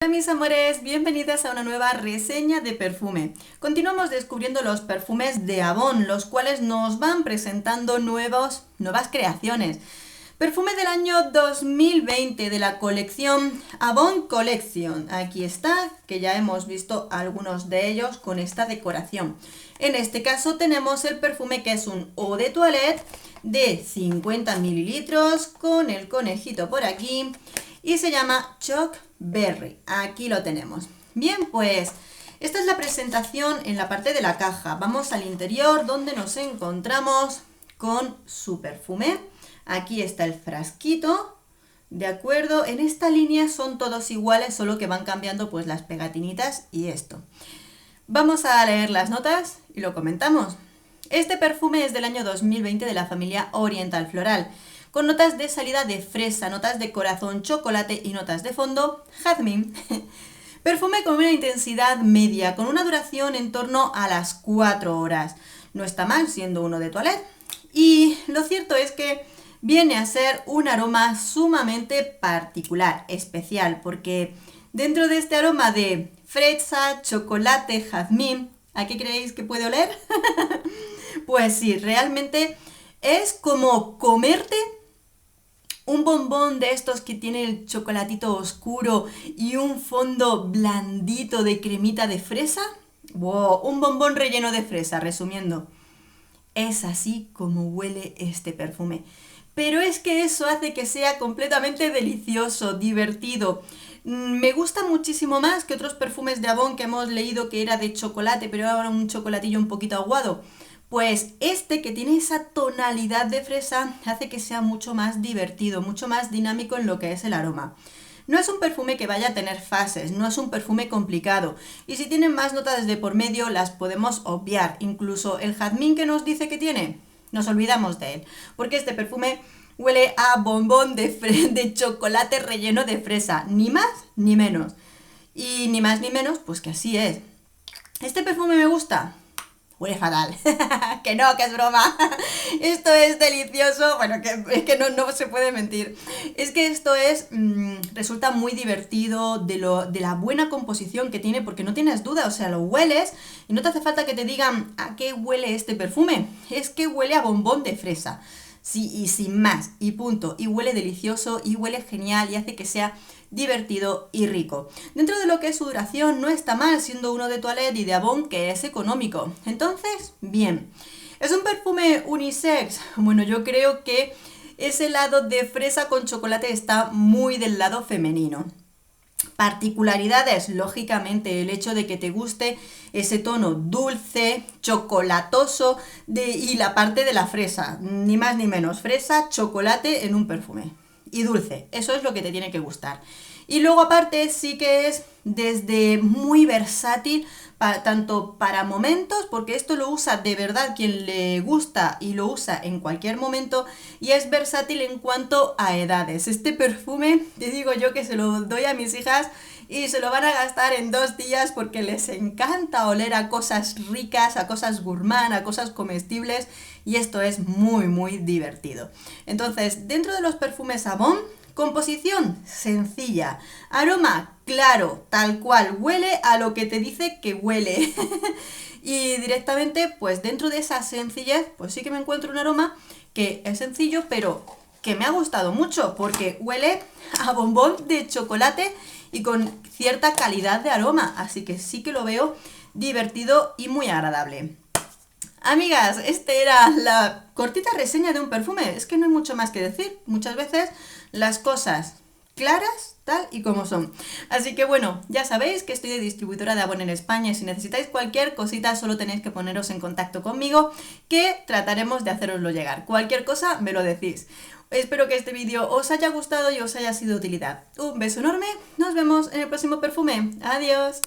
Hola mis amores, bienvenidas a una nueva reseña de perfume. Continuamos descubriendo los perfumes de Avon, los cuales nos van presentando nuevas creaciones. Perfume del año 2020 de la colección Avon Collection. Aquí está, que ya hemos visto algunos de ellos con esta decoración. En este caso tenemos el perfume que es un eau de toilette de 50 mililitros con el conejito por aquí y se llama Choc Berry. Aquí lo tenemos. Bien, pues esta es la presentación en la parte de la caja. Vamos al interior donde nos encontramos con su perfume. Aquí está el frasquito, ¿de acuerdo? En esta línea son todos iguales, solo que van cambiando pues las pegatinitas y esto. Vamos a leer las notas y lo comentamos. Este perfume es del año 2020 de la familia Oriental Floral, con notas de salida de fresa, notas de corazón, chocolate y notas de fondo, jazmín. Perfume con una intensidad media, con una duración en torno a las 4 horas. No está mal siendo uno de toilette. Y lo cierto es que viene a ser un aroma sumamente particular, especial, porque dentro de este aroma de fresa, chocolate, jazmín, ¿a qué creéis que puede oler? Pues sí, realmente es como comerte un bombón de estos que tiene el chocolatito oscuro y un fondo blandito de cremita de fresa. ¡Wow! Un bombón relleno de fresa, resumiendo. Es así como huele este perfume. Pero es que eso hace que sea completamente delicioso, divertido. Me gusta muchísimo más que otros perfumes de Avon que hemos leído que era de chocolate, pero ahora un chocolatillo un poquito aguado. Pues este, que tiene esa tonalidad de fresa, hace que sea mucho más divertido, mucho más dinámico en lo que es el aroma. No es un perfume que vaya a tener fases, no es un perfume complicado. Y si tienen más notas de por medio, las podemos obviar. Incluso el jazmín que nos dice que tiene, nos olvidamos de él. Porque este perfume huele a bombón de chocolate relleno de fresa. Ni más ni menos. Y ni más ni menos, pues que así es. ¿Este perfume me gusta? Huele fatal. Que no, que es broma. Esto es delicioso. Bueno, es que no se puede mentir. Es que esto resulta muy divertido de la buena composición que tiene, porque no tienes duda, o sea, lo hueles y no te hace falta que te digan a qué huele este perfume. Es que huele a bombón de fresa. Sí, y sin más, y punto. Y huele delicioso, y huele genial, y hace que sea divertido y rico. Dentro de lo que es su duración, no está mal, siendo uno de toilette y de Avon, que es económico. Entonces, bien. ¿Es un perfume unisex? Bueno, yo creo que ese lado de fresa con chocolate está muy del lado femenino. Particularidades, lógicamente, el hecho de que te guste ese tono dulce, chocolatoso y la parte de la fresa, ni más ni menos, fresa, chocolate en un perfume. Y dulce, eso es lo que te tiene que gustar. Y luego aparte sí que es desde muy versátil, tanto para momentos, porque esto lo usa de verdad quien le gusta y lo usa en cualquier momento, y es versátil en cuanto a edades. Este perfume, te digo yo que se lo doy a mis hijas y se lo van a gastar en 2 días porque les encanta oler a cosas ricas, a cosas gourmand, a cosas comestibles, y esto es muy muy divertido. Entonces, dentro de los perfumes Avon, composición sencilla, aroma claro, tal cual, huele a lo que te dice que huele. Y directamente, pues dentro de esa sencillez, pues sí que me encuentro un aroma que es sencillo, pero que me ha gustado mucho, porque huele a bombón de chocolate y con cierta calidad de aroma, así que sí que lo veo divertido y muy agradable. Amigas, esta era la cortita reseña de un perfume. Es que no hay mucho más que decir. Muchas veces las cosas claras, tal y como son. Así que bueno, ya sabéis que estoy de distribuidora de Avon en España y si necesitáis cualquier cosita solo tenéis que poneros en contacto conmigo, que trataremos de haceroslo llegar. Cualquier cosa me lo decís. Espero que este vídeo os haya gustado y os haya sido de utilidad. Un beso enorme, nos vemos en el próximo perfume. Adiós.